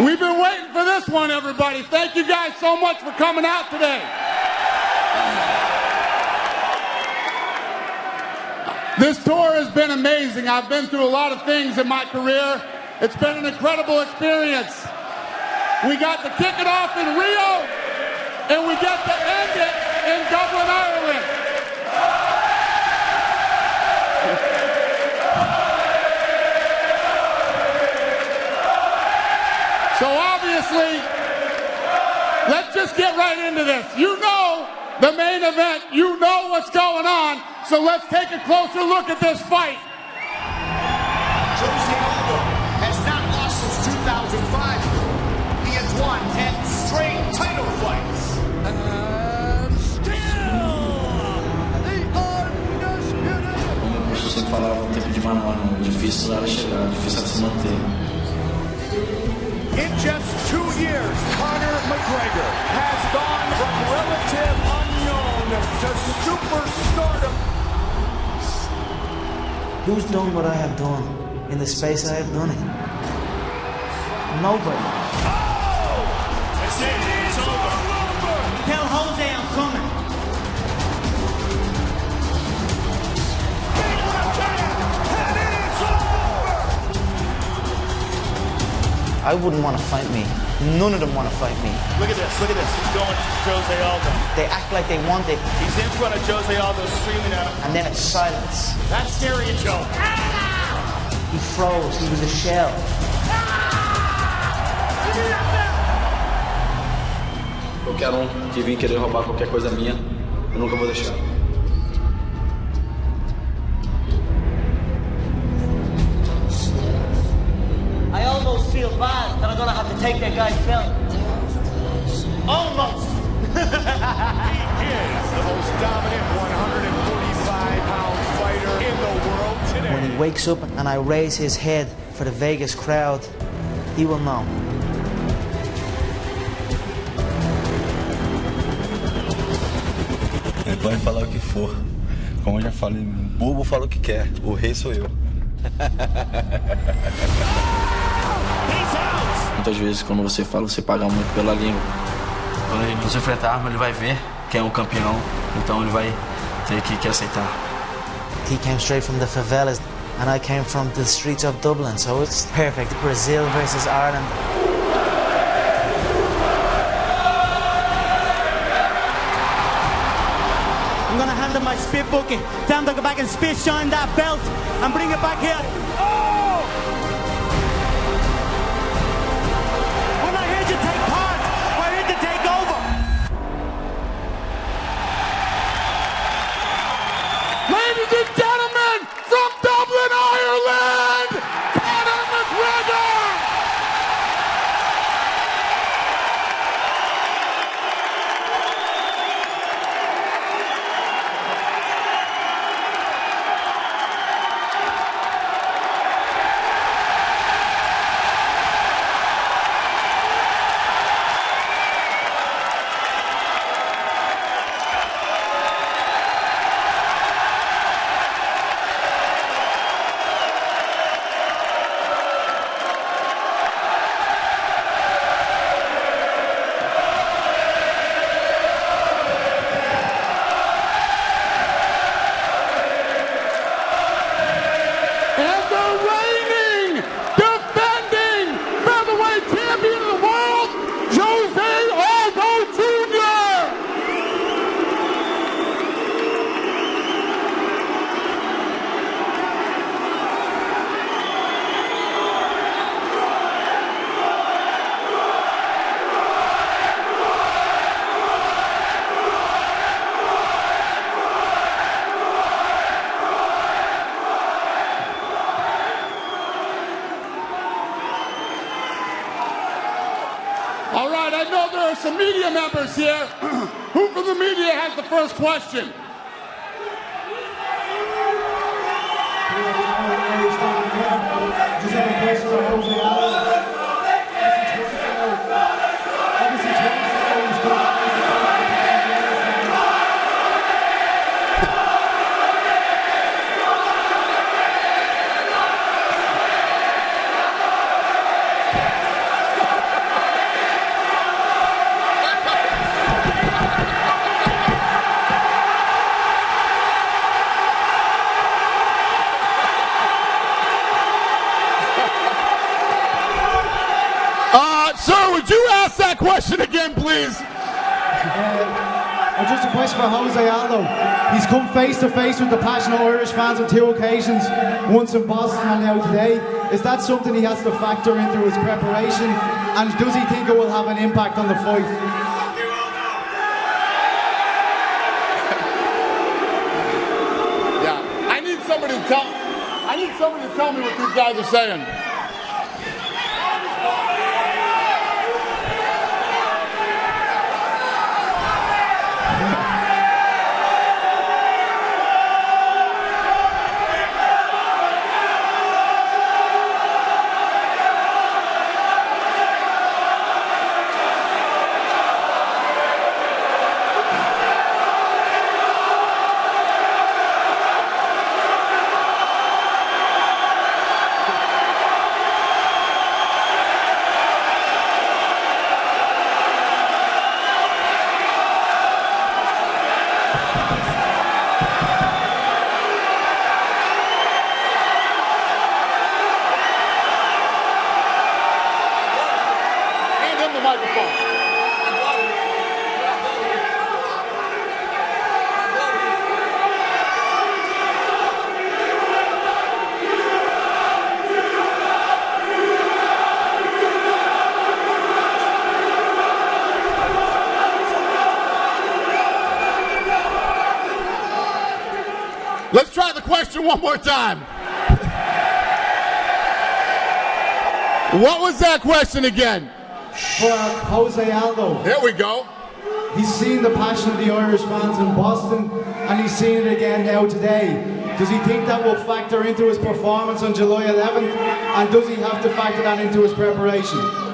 We've been waiting for this one, everybody. Thank you guys so much for coming out today. This tour has been amazing. I've been through a lot of things in my career. It's been an incredible experience. We got to kick it off in Rio, and we get to end it in Dublin, Ireland. So obviously, let's just get right into this. You know the main event. You know what's going on. So let's take a closer look at this fight. Jose Aldo has not lost since 2005. He has won 10 straight title fights. And still, the undisputed. Como o professor sempre falava, um tempo de manual, difícil ela chegar, difícil ela se manter. In just 2 years, Conor McGregor has gone from relative unknown to superstardom. Who's done what I have done in the space I have done it? Nobody. Oh! It's over. Tell Jose I'm coming. I wouldn't want to fight me. None of them want to fight me. Look at this, look at this. He's going to Jose Aldo. They act like they want it, He's in front of Jose Aldo screaming at him. and then it's silence. That's scary, Joe. He froze. He was a shell. Qualquer que vir querer roubar qualquer coisa minha, eu nunca vou deixar. I almost feel bad that I'm gonna have to take that guy's belt. Almost. He is the most dominant 145-pound fighter in the world today. When he wakes up and I raise his head for the Vegas crowd, he will know. Pode falar o que for. Como eu já falei, bobo fala o que quer. O rei sou eu. Muitas vezes quando você fala, você paga muito pela língua. Quando você enfrentar a arma, ele vai ver quem é o campeão, então ele vai ter que aceitar. He came straight from the favelas and I came from the streets of Dublin, so it's perfect. Brazil versus Ireland. I'm gonna hand him my spit bucket. Tell him to go back and spit shine that belt and bring it back here. Oh! We're not here to take part. We're here to take over. Ladies and gentlemen, from Dublin, Ireland, Conor McGregor! All right, I know there are some media members here. Who from the media has the first question? question again, please. Just a question for Jose Aldo. He's come face to face with the passionate Irish fans on 2 occasions, once in Boston and now today. Is that something he has to factor into his preparation? And does he think it will have an impact on the fight? Yeah, I need somebody to tell me what these guys are saying. Let's try the question one more time. What was that question again? For Jose Aldo. There we go. He's seen the passion of the Irish fans in Boston, and he's seen it again now today. Does he think that will factor into his performance on July 11th? And does he have to factor that into his preparation?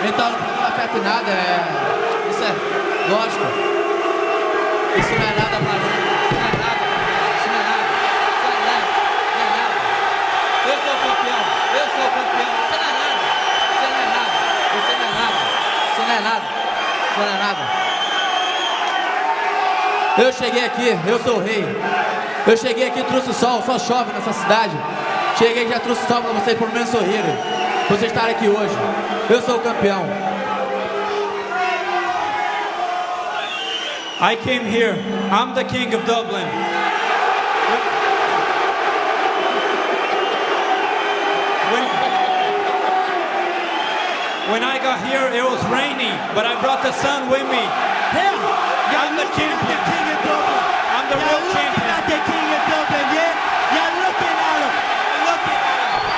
Então, não afeta em nada, isso é lógico. Isso não é nada pra mim. Isso não é nada. Eu sou campeão. Isso não é nada. Isso não é nada. Eu cheguei aqui, eu sou o rei. Eu cheguei aqui e trouxe o sol, só chove nessa cidade. Cheguei e já trouxe o sol pra vocês pelo menos sorrirem. Vocês estarem aqui hoje. Eu sou o campeão. I came here. I'm the king of Dublin. When I got here, it was rainy, but I brought the sun with me. Here, I'm the king of Dublin. I'm the real champion. You're the king of Dublin, yeah? You're looking at him. Looking at him.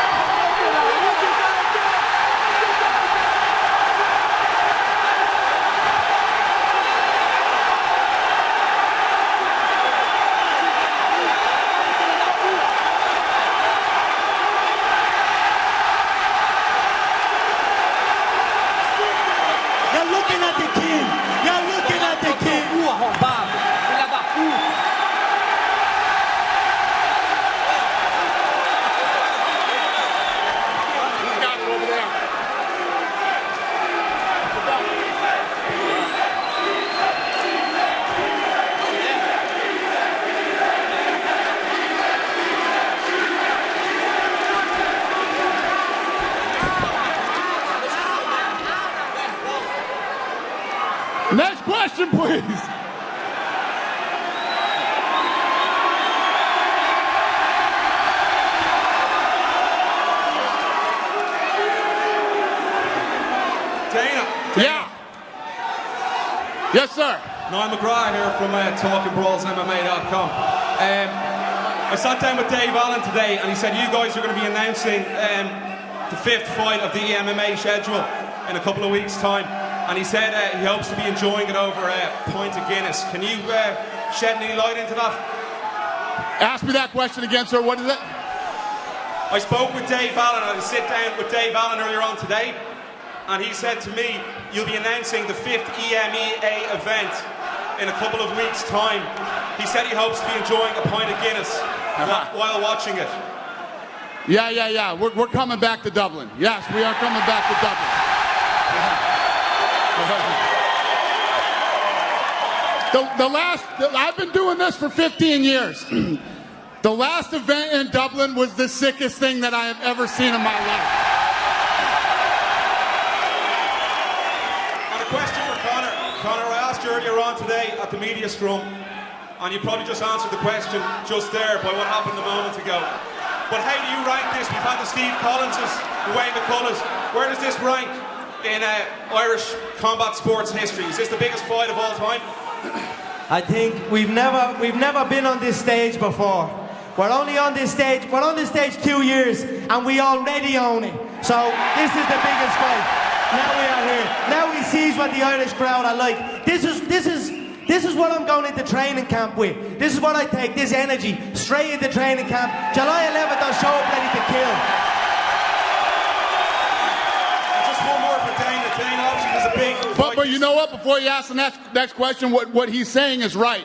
You're looking at the king. You're looking at the king. Arrombado, filha da puta. He's got it over there. Next question, please. Dana. Yeah. Yes, sir. Niall McGrath here from TalkingBrawlsMMA.com. I sat down with Dave Allen today and he said you guys are going to be announcing the 5th fight of the MMA schedule in a couple of weeks' time. And he said he hopes to be enjoying it over a pint of Guinness. Can you shed any light into that? Ask me that question again, sir. What is it? I spoke with Dave Allen. I was sit down with Dave Allen earlier on today. And he said to me, you'll be announcing the 5th EMEA event in a couple of weeks' time. He said he hopes to be enjoying a pint of Guinness while watching it. Yeah. We're coming back to Dublin. Yes, we are coming back to Dublin. I've been doing this for 15 years. The last event in Dublin was the sickest thing that I have ever seen in my life. And a question for Conor. Conor, I asked you earlier on today at the media scrum, and you probably just answered the question just there by what happened a moment ago. But how do you rank this? We've had the Steve Collinses, the Wayne McCulloughs. Where does this rank in Irish combat sports history? Is this the biggest fight of all time? I think we've never been on this stage before. We're only on this stage. We're on this stage 2 years, and we already own it. So this is the biggest fight. Now we are here. Now he sees what the Irish crowd are like. This is what I'm going into training camp with. This is what I take. This energy straight into training camp. July 11th, I'll show up ready to kill. Just one more for Dana. Dana obviously was a big. But you know what? Before you ask the next question, what he's saying is right.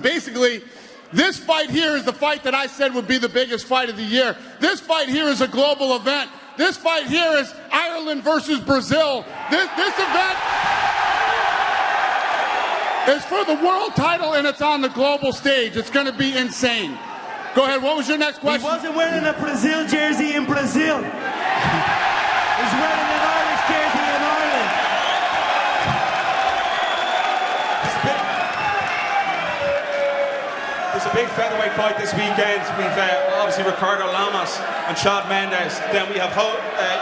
Basically, this fight here is the fight that I said would be the biggest fight of the year. This fight here is a global event. This fight here is Ireland versus Brazil. This event is for the world title, and it's on the global stage. It's going to be insane. Go ahead. What was your next question? He wasn't wearing a Brazil jersey in Brazil. He's wearing an Irish jersey in Ireland. There's a big featherweight fight this weekend. We've obviously Ricardo Lamas and Chad Mendes. Then we have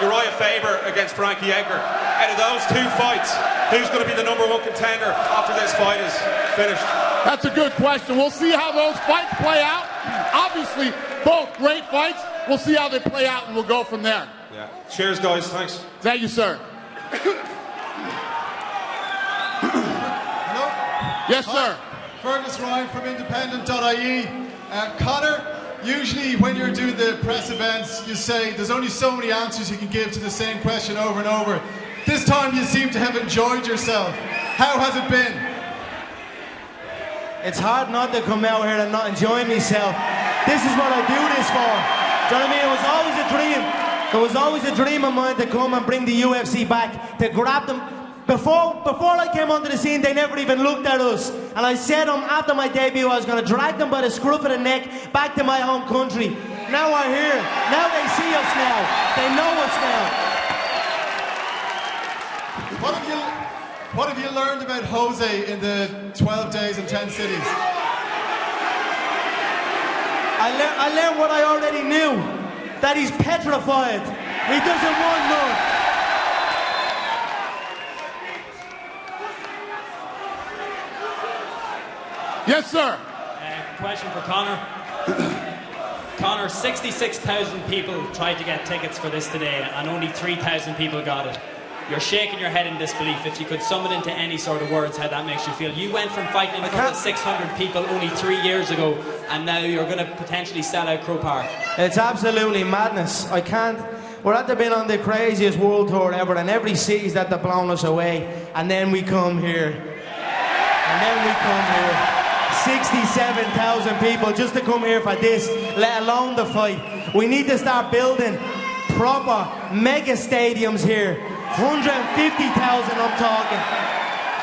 Uriah Faber against Frankie Edgar. Out of those two fights, who's going to be the #1 contender after this fight is finished? That's a good question. We'll see how those fights play out. Obviously, both great fights. We'll see how they play out, and we'll go from there. Yeah. Cheers, guys. Thanks. Thank you, sir. Hello? Yes, sir. Fergus Ryan from independent.ie. Conor, usually when you're doing the press events, you say there's only so many answers you can give to the same question over and over. This time you seem to have enjoyed yourself. How has it been? It's hard not to come out here and not enjoy myself. This is what I do this for. Do you know what I mean? It was always a dream. There was always a dream of mine to come and bring the UFC back, to grab them. Before I came onto the scene, they never even looked at us. And I said after my debut, I was going to drag them by the scruff of the neck back to my home country. Now we're here. Now they see us now. They know us now. What have you learned about Jose in the 12 days and 10 cities? I learned what I already knew. That he's petrified. He doesn't want none. Yes, sir. Question for Conor. Conor, 66,000 people tried to get tickets for this today, and only 3,000 people got it. You're shaking your head in disbelief. If you could sum it into any sort of words, how that makes you feel. You went from fighting in front of 600 people only 3 years ago, and now you're going to potentially sell out Croke Park. It's absolutely madness. I can't. We're at the been on the craziest world tour ever, and every city's that they're blowing us away, and then we come here. And then we come here. 67,000 people just to come here for this, let alone the fight. We need to start building proper mega stadiums here. 150,000 I'm talking.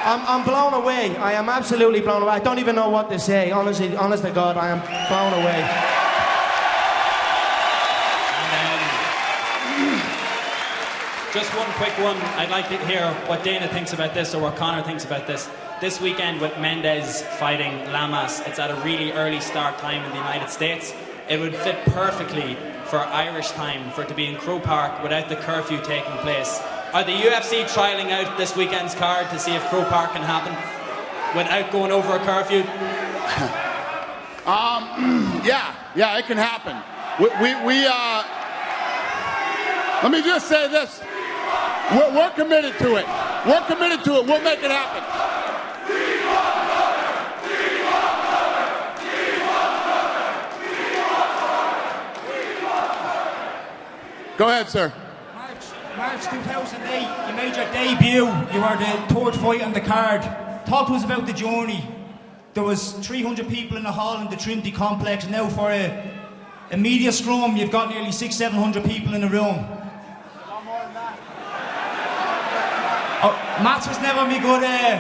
I'm blown away. I am absolutely blown away. I don't even know what to say. Honestly, honest to God, I am blown away. Just one quick one. I'd like to hear what Dana thinks about this, or what Conor thinks about this. This weekend with Mendes fighting Lamas, it's at a really early start time in the United States. It would fit perfectly for Irish time for it to be in Croke Park without the curfew taking place. Are the UFC trialling out this weekend's card to see if Croke Park can happen without going over a curfew? Yeah, it can happen. Let me just say this. We're committed to it. We're committed to it. We'll make it happen. Go ahead, sir. March 2008, you made your debut. You were the third fight on the card. Talk to us about the journey. There was 300 people in the hall in the Trinity complex. Now for a media scrum, you've got nearly 600-700 people in the room. Oh, maths was never me good. I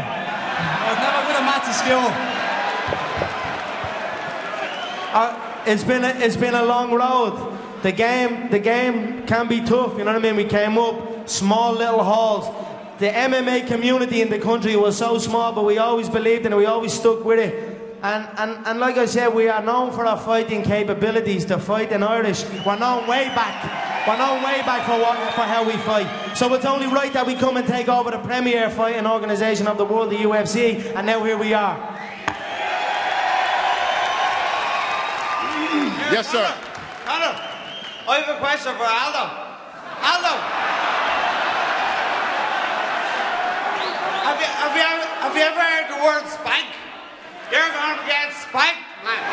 was never good at maths at school. it's been a long road. The game can be tough, you know what I mean? We came up small little halls. The MMA community in the country was so small, but we always believed in it, we always stuck with it. And like I said, we are known for our fighting capabilities to fight in Irish. We're known way back. We're known way back for how we fight. So it's only right that we come and take over the premier fighting organisation of the world, the UFC, and now here we are. Yes, sir. Connor, I have a question for Aldo. Aldo, have you ever heard the word spank? You're going to get spanked, man.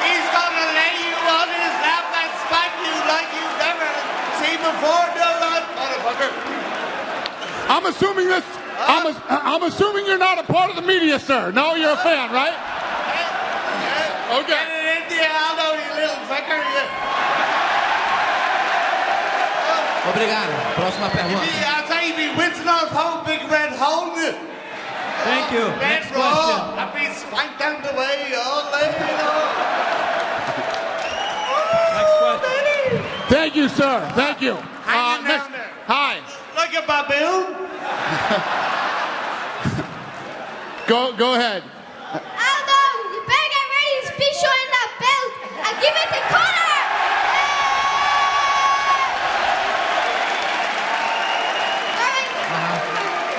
He's going to lay you on his lap and spank you like you've never seen before, motherfucker. I'm assuming this. I'm assuming you're not a part of the media, sir. No, you're a fan, right? Okay. Get it into you, Aldo, you little fucker. Obrigado. Próxima pergunta. I'll tell you, be wincing on how big red hole in it. Thank you. Next question. I've been spanked down the way all day, you know. Next question. Thank you, sir. Thank you. Hanging down there. Hi. Like a baboon. Go ahead. Aldo, you better get ready to be showing that belt and give it to Conor.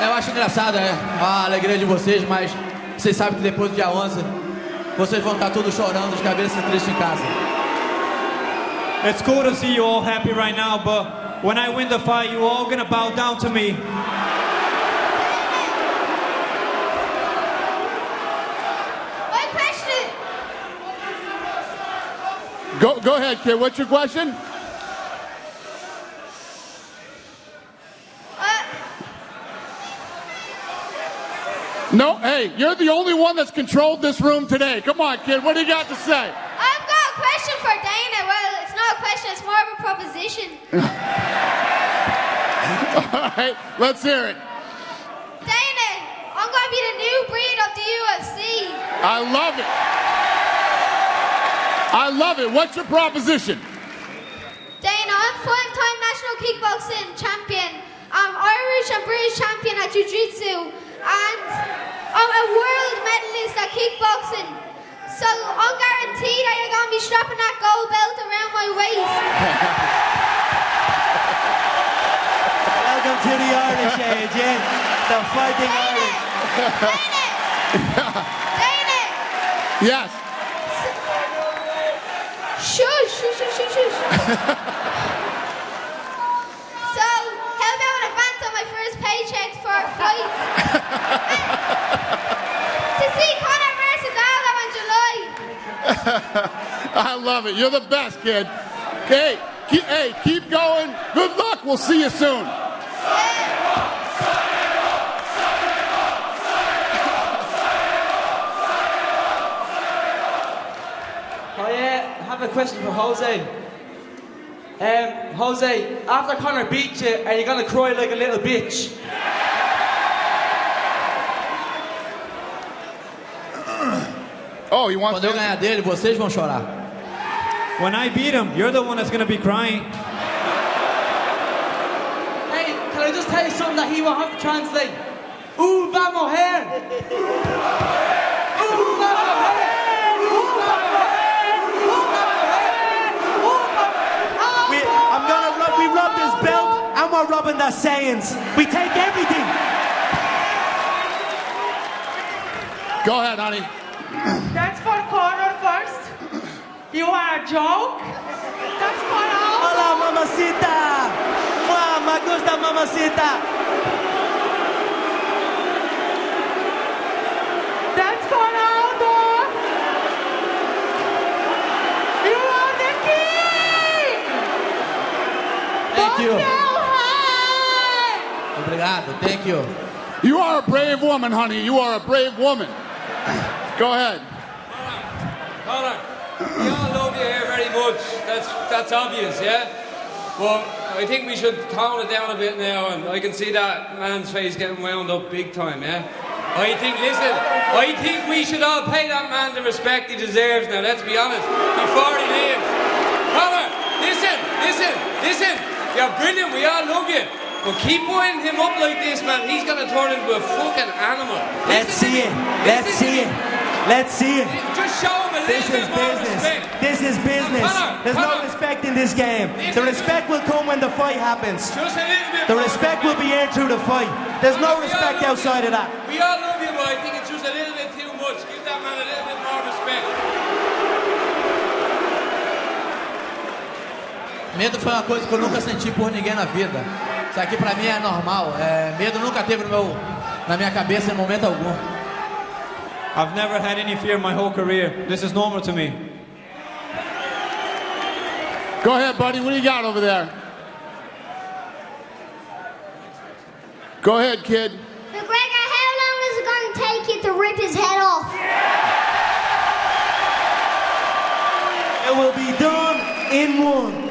Eu acho engraçado, a alegria de vocês, mas vocês sabem que depois do dia 11, vocês vão estar todos chorando de cabeça triste em casa. It's cool to see you all happy right now, but when I win the fight, you all gonna bow down to me. My question. Go ahead, kid. What's your question? No, hey, you're the only one that's controlled this room today. Come on, kid. What do you got to say? I've got a question for Dana. Well, it's not a question, it's more of a proposition. All right, let's hear it. Dana, I'm going to be the new breed of the UFC. I love it. I love it. What's your proposition? Dana, I'm 5-time national kickboxing champion. I'm Irish and British champion at Jiu-Jitsu. And I'm a world medalist at kickboxing. So I'm guaranteed that you're going to be strapping that gold belt around my waist. Welcome to the Irish age, yeah? The fighting Irish. Dana! Yes. Shush. So, help me out with a advance on my first paycheck for a fight. To see Conor versus Aldo in July. I love it. You're the best, kid. Hey, keep going. Good luck. We'll see you soon. I have a question for Jose. Jose, after Conor beat you, are you gonna cry like a little bitch? Oh, he wants Quando eu ganhar dele, vocês vão chorar. When I beat him, you're the one that's gonna be crying. Hey, can I just tell you something that he won't have to translate? Va morrer! Va morrer! We rub this belt and we're rubbing the sayings. We take everything. Go ahead, honey. That's for Conor first. You are a joke. That's for Aldo. Hola, mamacita. Mua, me gusta, mamacita. That's for Aldo. You are the king. Thank you. High. Obrigado, thank you. You are a brave woman, honey. You are a brave woman. Go ahead. Conor, we all love you here very much. That's obvious, yeah? But I think we should tone it down a bit now, and I can see that man's face getting wound up big time, yeah? I think we should all pay that man the respect he deserves now, let's be honest, before he leaves. Conor, listen. You're brilliant, we all love you. But keep winding him up like this, man. He's going to turn into a fucking animal. Let's see it. Just show him a little bit more respect. This is business. There's no Conor. respect in this game. The respect will come when the fight happens. Just a little bit The more respect will be earned through the fight. There's no respect outside of that. We all love you, but I think it's just a little bit too much. Give that man a little bit more respect. Medo foi uma coisa que eu nunca senti por ninguém na vida. Isso aqui pra mim é normal. Medo nunca teve na minha cabeça em momento algum. I've never had any fear my whole career. This is normal to me. Go ahead, buddy. What do you got over there? Go ahead, kid. McGregor, how long is it going to take you to rip his head off? It will be done in one.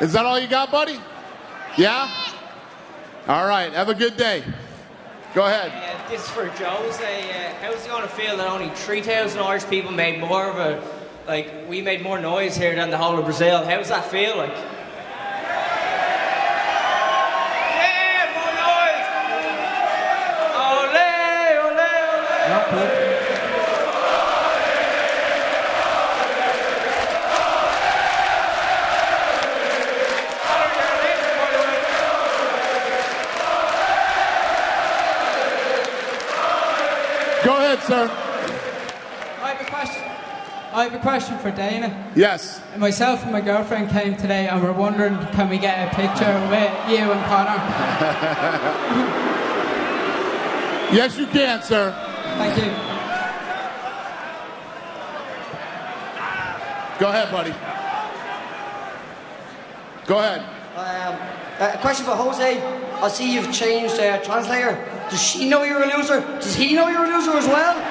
Is that all you got, buddy? Yeah? All right. Have a good day. Go ahead. This is for Jose. How's it going to feel that only 3,000 Irish people made more of a... Like, we made more noise here than the whole of Brazil. How does that feel like? Yeah, more noise! Ole, ole, ole! Go ahead, sir. I have a question for Dana. Yes. Myself and my girlfriend came today and we're wondering, can we get a picture with you and Conor? Yes, you can, sir. Thank you. Go ahead, buddy. Go ahead. A question for Jose. I see you've changed translator. Does she know you're a loser? Does he know you're a loser as well?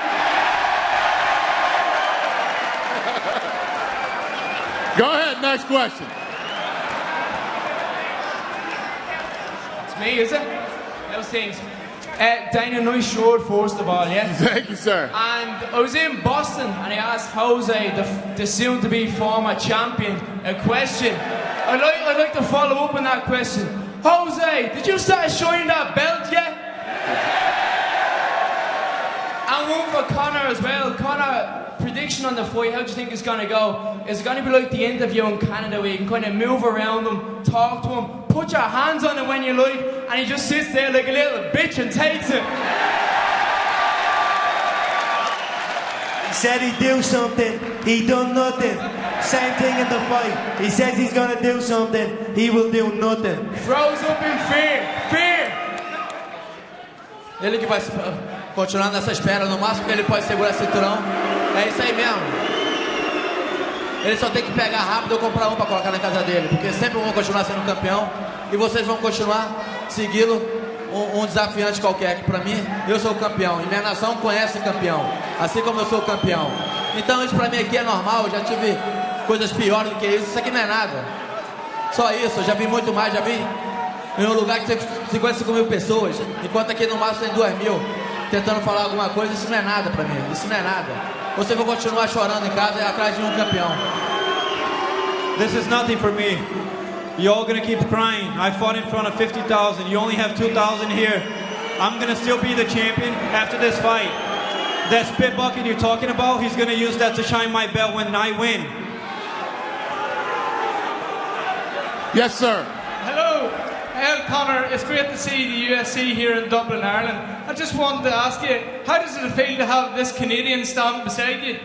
Go ahead, next question. It's me, is it? Those things. Dana, nice shirt, first of all, yeah? Thank you, sir. And I was in Boston and I asked Jose, the soon-to-be former champion, a question. I'd like to follow up on that question. Jose, did you start showing that belt yet? And one for Conor as well. Conor, prediction on the fight, how do you think it's going to go? Is it going to be like the interview in Canada where you can kind of move around him, talk to him, put your hands on him when you like, and he just sits there like a little bitch and takes it? He said he'd do something, he done nothing. Same thing in the fight. He says he's gonna do something, he will do nothing. Froze up in fear. Ele que vai continuar nessa espera, no máximo que ele pode segurar o cinturão. É isso aí mesmo. Ele só tem que pegar rápido ou comprar um para colocar na casa dele, porque sempre vão continuar sendo campeão e vocês vão continuar seguindo um desafiante qualquer, que para mim, eu sou o campeão e minha nação conhece campeão, assim como eu sou o campeão. Então isso para mim aqui é normal, eu já tive coisas piores do que isso aqui não é nada. Só isso, eu já vi muito mais, já vi em um lugar que tem 55 mil pessoas, enquanto aqui no máximo tem 2 mil, tentando falar alguma coisa, isso não é nada pra mim, isso não é nada. Vocês vão continuar chorando em casa e atrás de um campeão. This is nothing for me. You're all gonna keep crying. I fought in front of 50,000. You only have 2,000 here. I'm gonna still be the champion after this fight. That spit bucket you're talking about, he's gonna use that to shine my belt when I win. Yes, sir. Hello. Conor, it's great to see the UFC here in Dublin, Ireland. I just wanted to ask you, how does it feel to have this Canadian stand beside you?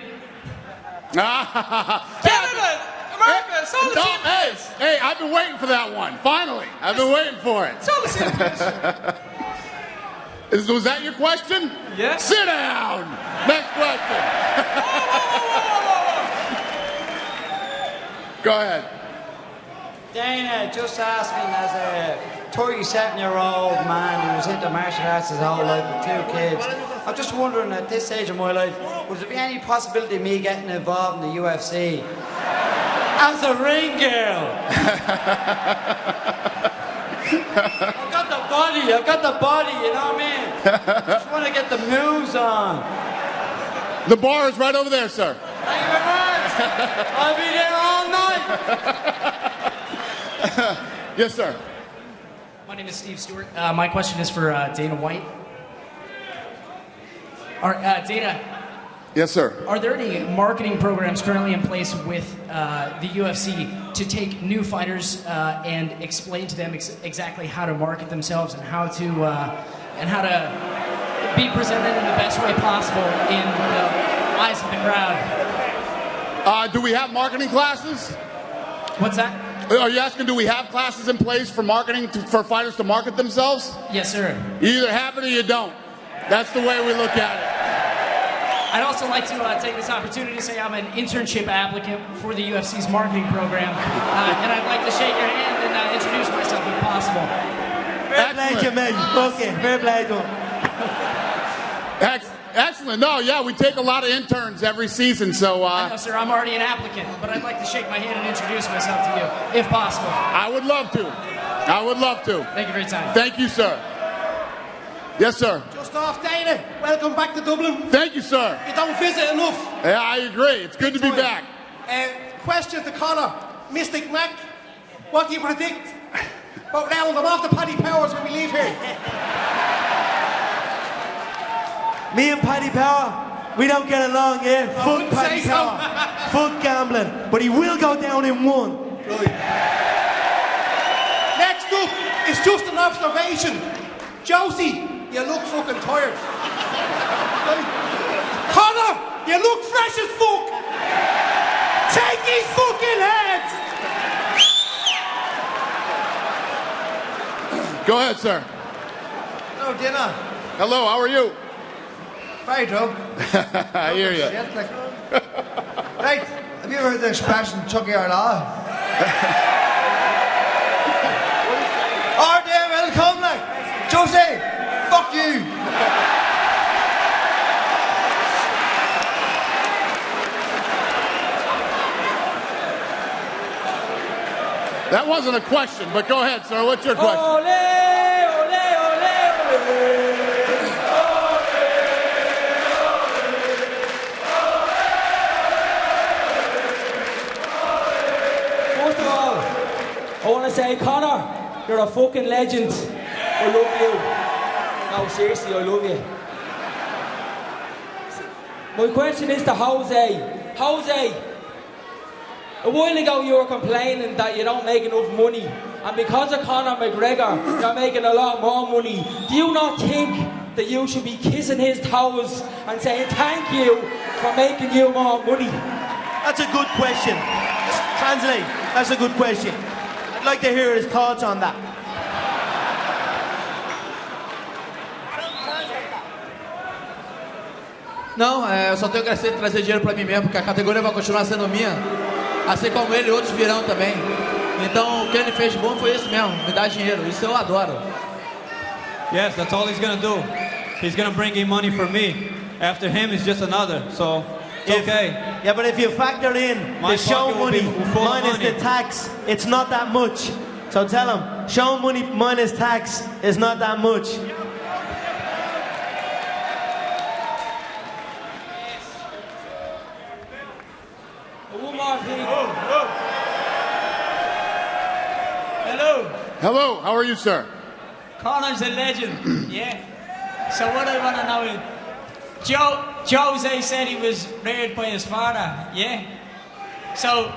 Canada! America! It's all the same place! Hey, I've been waiting for that one. Finally. I've been waiting for it. It's all the same place. Was that your question? Yes. Sit down! Next question. Go ahead. Dana, just asking, as a 37-year-old man who was into martial arts his whole life with 2 kids, I'm just wondering at this stage of my life, would there be any possibility of me getting involved in the UFC? As a ring girl! I've got the body, you know what I mean? Just want to get the moves on. The bar is right over there, sir. Thank you very much. I'll be there all night. Yes, sir. My name is Steve Stewart. My question is for Dana White. Dana, Yes, sir. are there any marketing programs currently in place with the UFC to take new fighters and explain to them exactly how to market themselves and how to be presented in the best way possible in the eyes of the crowd? Do we have marketing classes? What's that? Are you asking, do we have classes in place for marketing, for fighters to market themselves? Yes, sir. You either have it or you don't. That's the way we look at it. I'd also like to take this opportunity to say I'm an internship applicant for the UFC's marketing program, and I'd like to shake your hand and introduce myself if possible. Fair play to you, mate. Okay, fair play to him. Excellent. No, yeah, we take a lot of interns every season, so... I know, sir, I'm already an applicant, but I'd like to shake my hand and introduce myself to you, if possible. I would love to. I would love to. Thank you for your time. Thank you, sir. Yes, sir. Just off, Dana. Welcome back to Dublin. Thank you, sir. You don't visit enough. Yeah, I agree. It's good to be back. Question to Conor. Mystic Mac, what do you predict about round them off the Paddy Powers when we leave here? Me and Paddy Power, we don't get along, yeah? Fuck Paddy Power. Fuck gambling. But he will go down in one. Right. Next up, it's just an observation. Josie, you look fucking tired. Right. Conor, you look fresh as fuck. Take his fucking head. Go ahead, sir. Hello, Dana. Hello, how are you? Very drunk. I hear you. Right, have you ever heard the expression Chucky or law? Are they welcome, like? Josie, fuck you. That wasn't a question, but go ahead, sir. What's your question? Ole, ole, ole, ole. First of all, I want to say, Conor, you're a fucking legend. I love you. No, seriously, I love you. My question is to Jose. Jose, a while ago you were complaining that you don't make enough money, and because of Conor McGregor, you're making a lot more money. Do you not think that you should be kissing his toes and saying thank you for making you more money? That's a good question. Translate. That's a good question. I'd like to hear his thoughts on that. Não, eu só tenho que trazer dinheiro pra mim mesmo, porque a categoria vai continuar sendo minha. Assim como ele, outros virão também. Então, o que ele fez de bom foi isso mesmo, me dar dinheiro. Isso eu adoro. Yes, that's all he's gonna do. He's gonna bring in money for me. After him is just another, so it's okay. Yeah, but if you factor in My the show pocket will be money full of minus money. the tax, it's not that much. So tell him, show money minus tax is not that much. One more thing. Hello. Hello, how are you, sir? Conor's a legend, yeah. So what I want to know is, Jose said he was reared by his father, yeah? So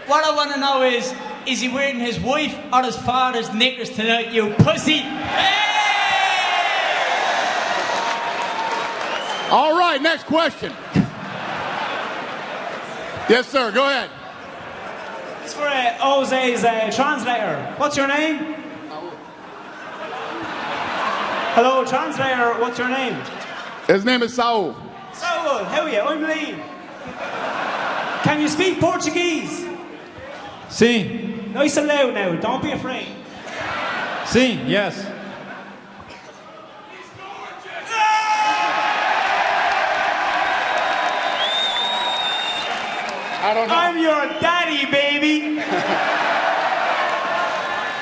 what I want to know is he wearing his wife or his father's knickers tonight, you pussy? All right, next question. Yes, sir, go ahead. It's for Jose's translator. What's your name? Hello, translator, what's your name? His name is Saul. Saul, how are you? I'm Lee. Can you speak Portuguese? Sim. Nice and loud now, don't be afraid. Sim, yes. I don't know. I'm your daddy, baby.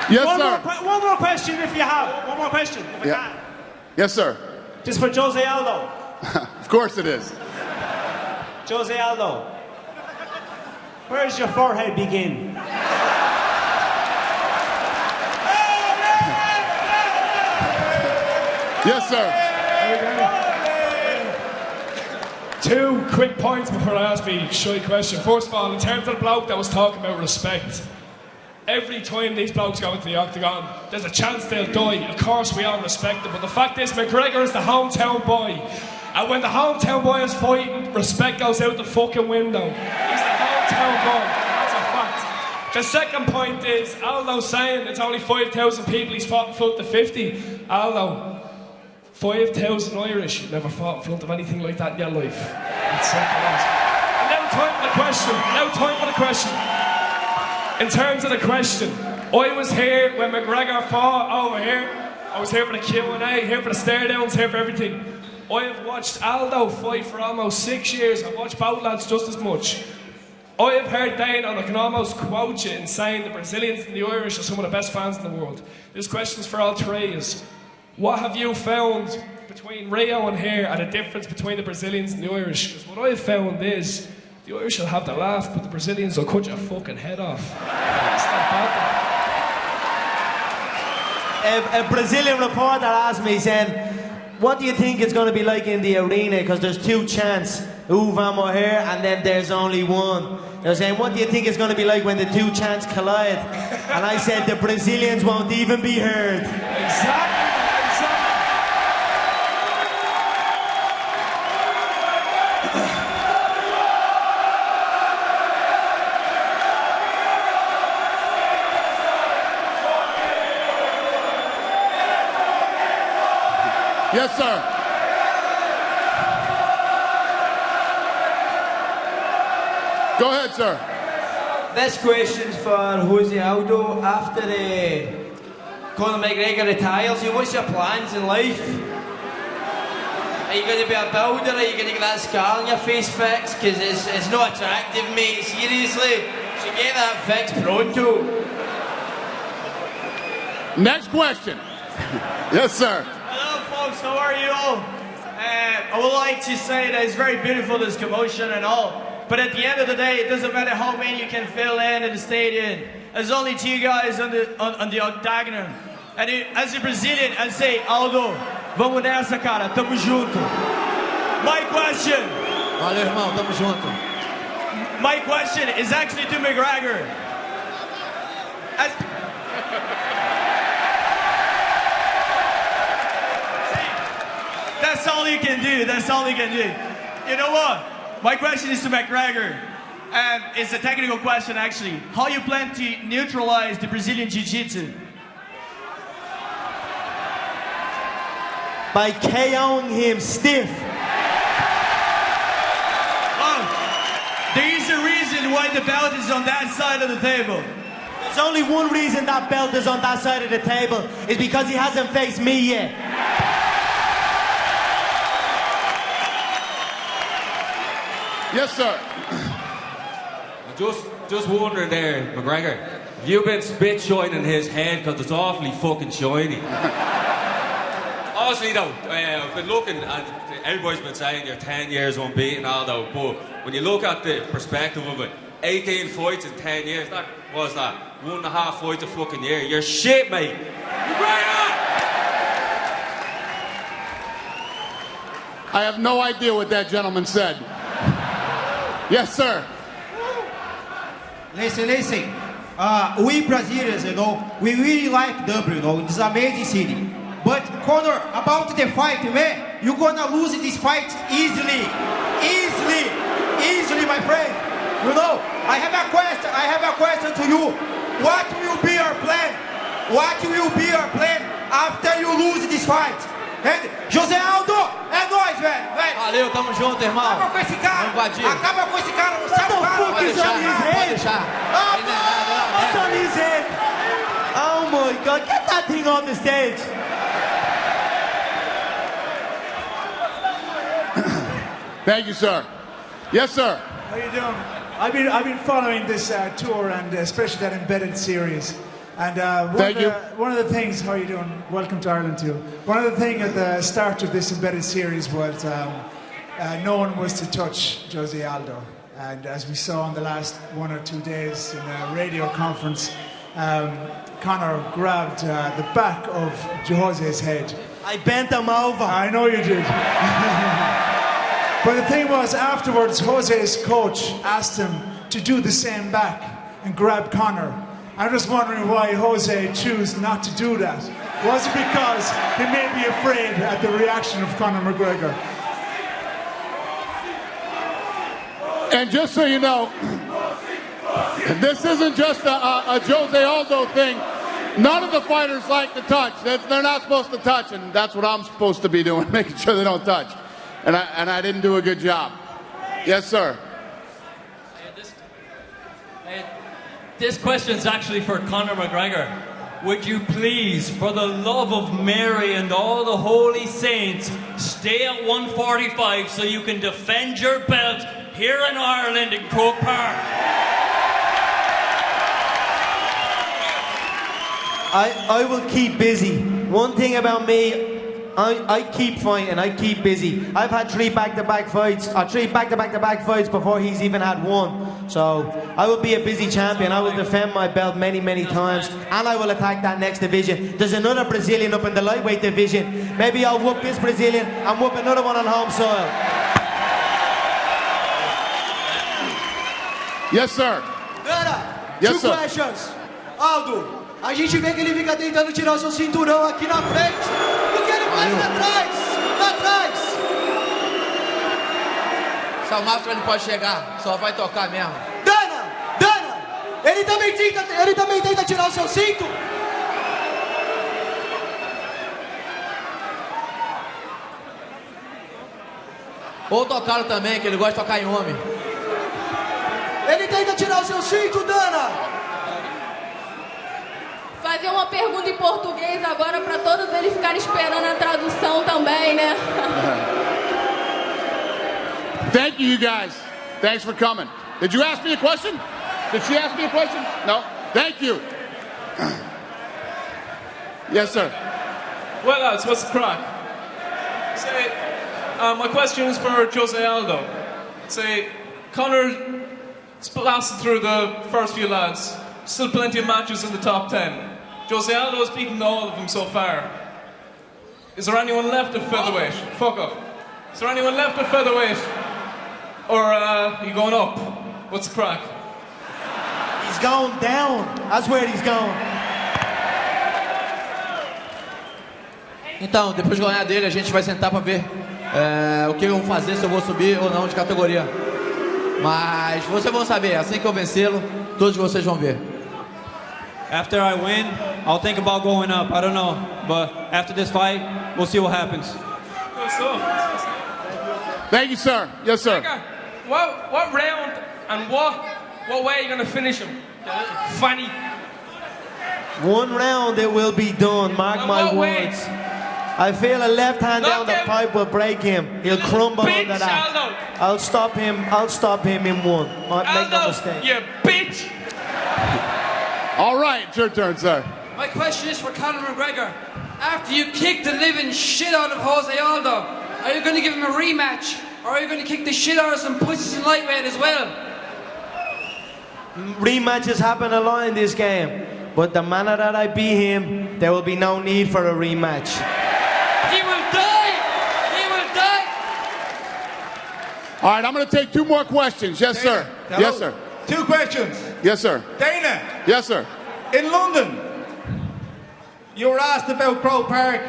Yes, one sir. One more question if you have. One more question if I can. Yes, sir. Just for Jose Aldo. Of course it is. Jose Aldo. Where does your forehead begin? Yes, sir. Two quick points before I ask me a shy question. First of all, in terms of the bloke that was talking about respect, every time these blokes go into the octagon, there's a chance they'll die. Of course, we all respect them, but the fact is, McGregor is the hometown boy. And when the hometown boy is fighting, respect goes out the fucking window. He's the hometown boy. That's a fact. The second point is, Aldo's saying it's only 5,000 people he's fought in front of 50. Aldo, 5,000 Irish, you've never fought in front of anything like that in your life. That's simple as. And now time for the question. In terms of the question, I was here when McGregor fought over here. I was here for the Q&A, here for the stare downs, here for everything. I have watched Aldo fight for almost 6 years. I've watched both lads just as much. I have heard Dana, and I can almost quote you in saying the Brazilians and the Irish are some of the best fans in the world. This question's for all three is, what have you found between Rio and here and the difference between the Brazilians and the Irish? Because what I've found is the Irish will have the laugh, but the Brazilians will cut your fucking head off. It's not bad. A Brazilian reporter asked me, saying, what do you think it's going to be like in the arena? Because there's two chants, vamos here, and then there's only one. They're saying, what do you think it's going to be like when the two chants collide? And I said, the Brazilians won't even be heard. Exactly. Yes, sir. Go ahead, sir. This question's for Jose Aldo. After Conor McGregor retires, what's your plans in life? Are you going to be a builder? Are you going to get that scar on your face fixed? Because it's not attractive, mate. Seriously. You should get that fixed pronto. Next question. Yes, sir. Hello, folks. How are you all? I would like to say that it's very beautiful, this commotion and all. But at the end of the day, it doesn't matter how many you can fill in the stadium. There's only two guys on the octagon. And as a Brazilian, I say, Aldo, vamos nessa, cara. Tamo junto. My question. Valeu, irmão. Tamo junto. My question is actually to McGregor. That's all you can do. That's all you can do. You know what? My question is to McGregor. It's a technical question, actually. How you plan to neutralize the Brazilian Jiu-Jitsu? By KOing him stiff. There is a reason why the belt is on that side of the table. There's only one reason that belt is on that side of the table. Is because he hasn't faced me yet. Yes, sir. Just wondering there, McGregor, you've been spit shining his head because it's awfully fucking shiny. Honestly though, I've been looking and everybody's been saying you're 10 years unbeaten, although, but when you look at the perspective of it, 18 fights in 10 years, that was that 1.5 fights a fucking year. You're shit, mate. I have no idea what that gentleman said. Yes, sir. Listen. We Brazilians, we really like Dublin, it's an amazing city. But Conor, about the fight, man, you're gonna lose this fight easily, my friend. I have a question to you. What will be your plan? After you lose this fight? And José Aldo, é nóis, velho. Valeu, tamo junto, irmão. Acaba com esse cara. Vamos invadir. Acaba com esse cara, não sabe parar. Pode deixar. What's on his head? Oh my God, get that thing on the stage. Thank you, sir. Yes, sir. How you doing? I've been following this tour and especially that embedded series. And one of the things, how are you doing? Welcome to Ireland too. One of the things at the start of this embedded series was no one was to touch Jose Aldo. And as we saw in the last 1 or 2 days in a radio conference, Conor grabbed the back of Jose's head. I bent him over. I know you did. But the thing was, afterwards, Jose's coach asked him to do the same back and grab Conor. I'm just wondering why Jose chose not to do that. Was it because he may be afraid at the reaction of Conor McGregor? And just so you know, this isn't just a Jose Aldo thing. None of the fighters like to touch. They're not supposed to touch, and that's what I'm supposed to be doing, making sure they don't touch. And I didn't do a good job. Yes, sir. This question's actually for Conor McGregor. Would you please, for the love of Mary and all the holy saints, stay at 145 so you can defend your belt here in Ireland in Croke Park? I will keep busy. One thing about me, I keep fighting, I keep busy. I've had 3 back-to-back fights, or 3 back-to-back fights before he's even had 1. So I will be a busy champion. I will defend my belt many, many times, and I will attack that next division. There's another Brazilian up in the lightweight division. Maybe I'll whoop this Brazilian and whoop another one on home soil. Yes, sir. Yes, two questions. Aldo, a gente vê que ele fica tentando tirar o seu cinturão aqui na frente. O que ele faz lá atrás? Lá atrás. Só o máximo ele pode chegar, só vai tocar mesmo. Dana, ele também tenta tirar o seu cinto. Ou tocaram também, que ele gosta de tocar em homem. Ele tenta tirar o seu cinto, Dana. Fazer uma pergunta em português agora para todos eles ficarem esperando a tradução também, né? Thank you, you guys. Thanks for coming. Did you ask me a question? Did she ask me a question? No? Thank you. Yes, sir. Well, lads, what's the crack? Say, my question is for Jose Aldo. Say, Conor blasted through the first few lads. Still plenty of matches in the top 10. Jose Aldo has beaten all of them so far. Is there anyone left at featherweight? Fuck off. Is there anyone left at featherweight? Or are you going up? What's the crack? He's going down. That's where he's going. Então, depois de ganhar dele, a gente vai sentar para ver o que eu vou fazer, se eu vou subir ou não de categoria. Mas vocês vão saber, assim que eu vencê-lo, todos vocês vão ver. After I win, I'll think about going up. I don't know, but after this fight, we'll see what happens. Thank you, sir. Yes, sir. What round and what way are you going to finish him? Funny. 1 round, it will be done. Mark my words. I feel a left hand down the pipe will break him. He'll crumble under that. I'll stop him in 1. Make no mistake. You bitch! All right, it's your turn, sir. My question is for Conor McGregor. After you kick the living shit out of Jose Aldo, are you going to give him a rematch? Or are you going to kick the shit out of some pussies in lightweight as well? Rematches happen a lot in this game. But the manner that I beat him, there will be no need for a rematch. He will die! He will die! All right, I'm going to take 2 more questions. Yes, sir. Hello. Yes, sir. 2 questions. Yes, sir. Dana. Yes, sir. In London, you were asked about Croke Park,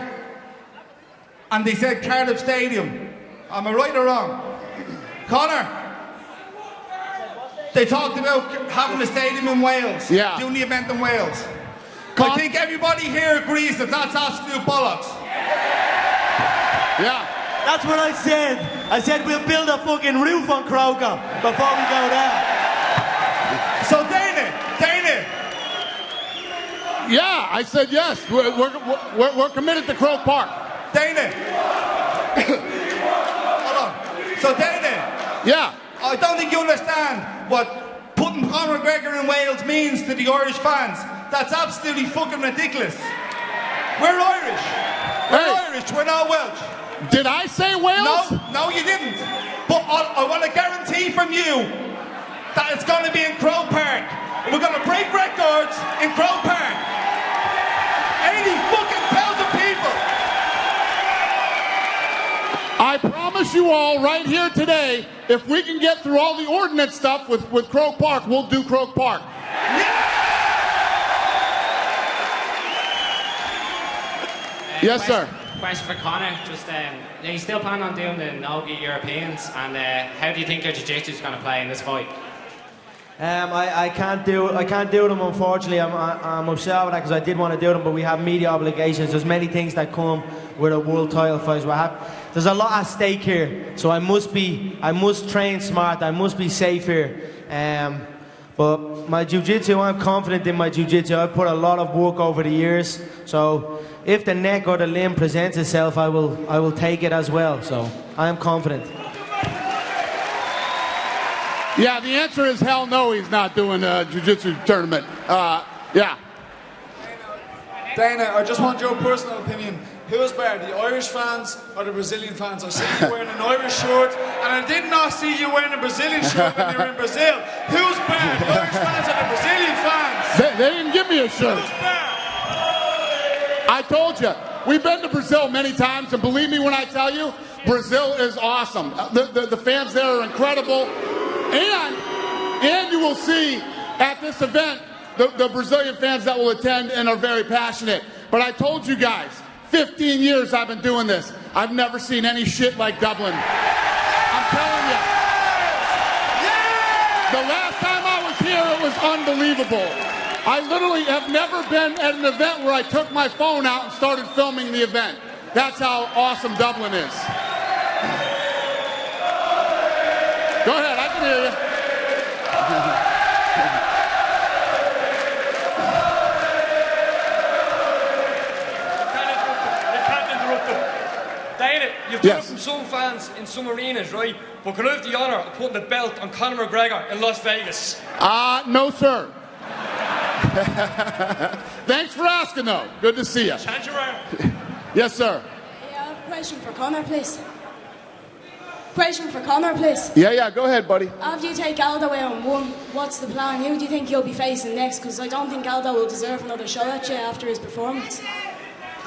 and they said Cardiff Stadium. Am I right or wrong? Conor, they talked about having a stadium in Wales. Yeah. Doing the event in Wales. I think everybody here agrees that that's absolute bollocks. Yeah. That's what I said. I said we'll build a fucking roof on Croker before we go there. So Dana. Yeah, I said yes. We're committed to Croke Park. Dana. Hold on. So Dana. Yeah. I don't think you understand what putting Conor McGregor in Wales means to the Irish fans. That's absolutely fucking ridiculous. We're Irish. We're Irish. We're not Welsh. Did I say Wales? No, you didn't. But I want to guarantee from you that it's going to be in Croke Park. We're going to break records in Croke Park. 80 fucking thousand people. I promise you all right here today, if we can get through all the ordinance stuff with Croke Park, we'll do Croke Park. Yes, sir. Question for Conor. Just, are you still planning on doing the Nogi Europeans? And how do you think your jiu-jitsu is going to play in this fight? I can't do them, unfortunately. I'm upset with that because I did want to do them, but we have media obligations. There's many things that come with a world title fight. There's a lot at stake here, so I must train smart. I must be safe here. But my jiu-jitsu, I'm confident in my jiu-jitsu. I've put a lot of work over the years. So if the neck or the limb presents itself, I will take it as well. So I am confident. Yeah, the answer is hell no, he's not doing a jiu-jitsu tournament. Yeah. Dana, I just want your personal opinion. Who's better, the Irish fans or the Brazilian fans? I see you wearing an Irish shirt, and I did not see you wearing a Brazilian shirt when you were in Brazil. Who's better, the Irish fans or the Brazilian fans? They didn't give me a shirt. Who's better? I told you, we've been to Brazil many times, and believe me when I tell you, Brazil is awesome. The fans there are incredible, and you will see at this event the Brazilian fans that will attend and are very passionate. But I told you guys, 15 years I've been doing this. I've never seen any shit like Dublin. I'm telling you. The last time I was here, it was unbelievable. I literally have never been at an event where I took my phone out and started filming the event. That's how awesome Dublin is. Go ahead, I can hear you. Dana, you've done it from some fans in some arenas, right? But can I have the honour of putting the belt on Conor McGregor in Las Vegas? No, sir. Thanks for asking, though. Good to see you. Change around. Yes, sir. Yeah, I have a question for Conor, please. Question for Conor, please. Yeah, go ahead, buddy. After you take Aldo out and one, what's the plan? Who do you think you'll be facing next? Because I don't think Aldo will deserve another shot at you after his performance.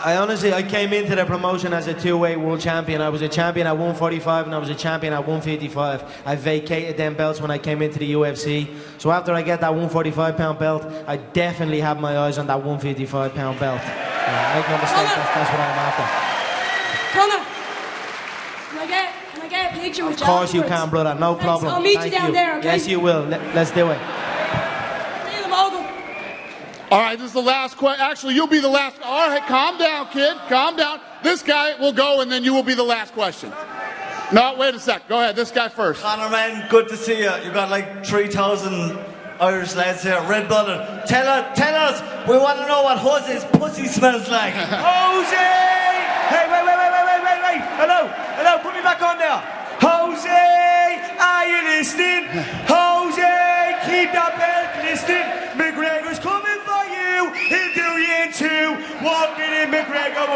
I came into the promotion as a two-weight world champion. I was a champion at 145 and I was a champion at 155. I vacated them belts when I came into the UFC. So after I get that 145-pound belt, I definitely have my eyes on that 155-pound belt. Make no mistake, that's what I'm after. Conor, can I get a picture with you? Of course you can, brother. No problem. I'll meet Thank you down there, okay? Yes, you will. Let's do it. See the mogul. All right, this is the last question. Actually, you'll be the last. All right, calm down, kid. Calm down. This guy will go, and then you will be the last question. No, wait a sec. Go ahead. This guy first. Conor, man, good to see you. You've got like 3,000 Irish lads here, red-blooded. Tell us. We want to know what Jose's pussy smells like. Jose! Hey, wait. Hello. Put me back on there. Jose, are you listening? Jose, keep that belt listening. McGregor's coming for you. He'll do you in two. Walking in McGregor.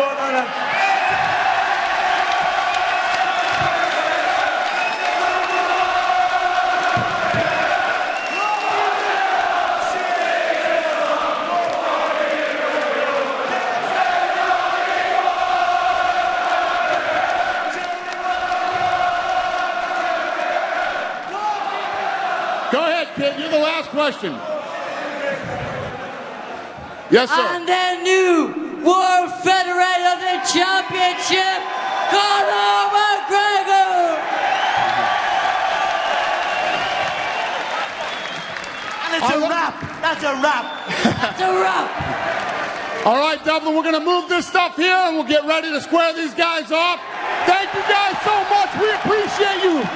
Go ahead, kid. You're the last question. Yes, sir. And the new World Federated Championship, Conor McGregor. And it's a wrap. That's a wrap. That's a wrap. All right, Dublin, we're going to move this stuff here, and we'll get ready to square these guys off. Thank you guys so much. We appreciate you.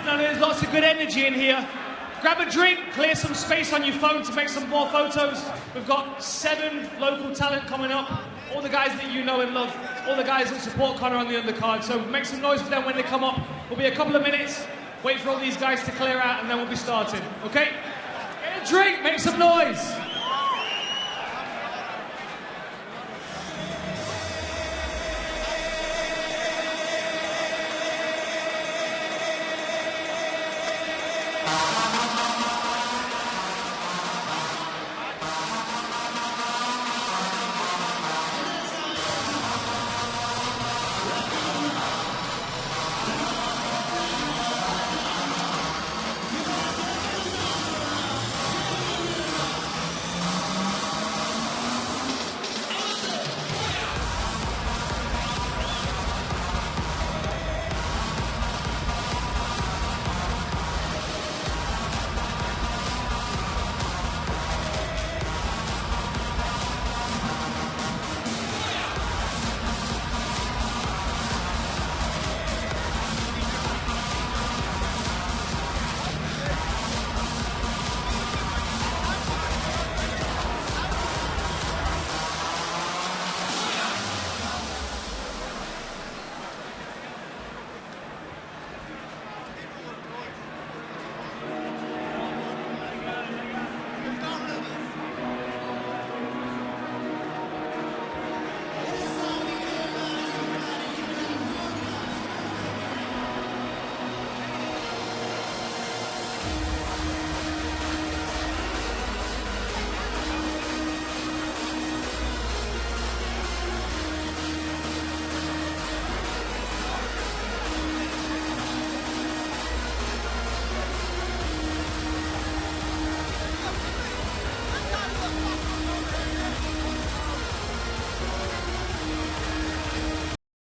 Now there's lots of good energy in here. Grab a drink, clear some space on your phone to make some more photos. We've got 7 local talent coming up. All the guys that you know and love. All the guys that support Conor on the undercard. So make some noise for them when they come up. We'll be a couple of minutes. Wait for all these guys to clear out and then we'll be starting. Okay? Get a drink, make some noise.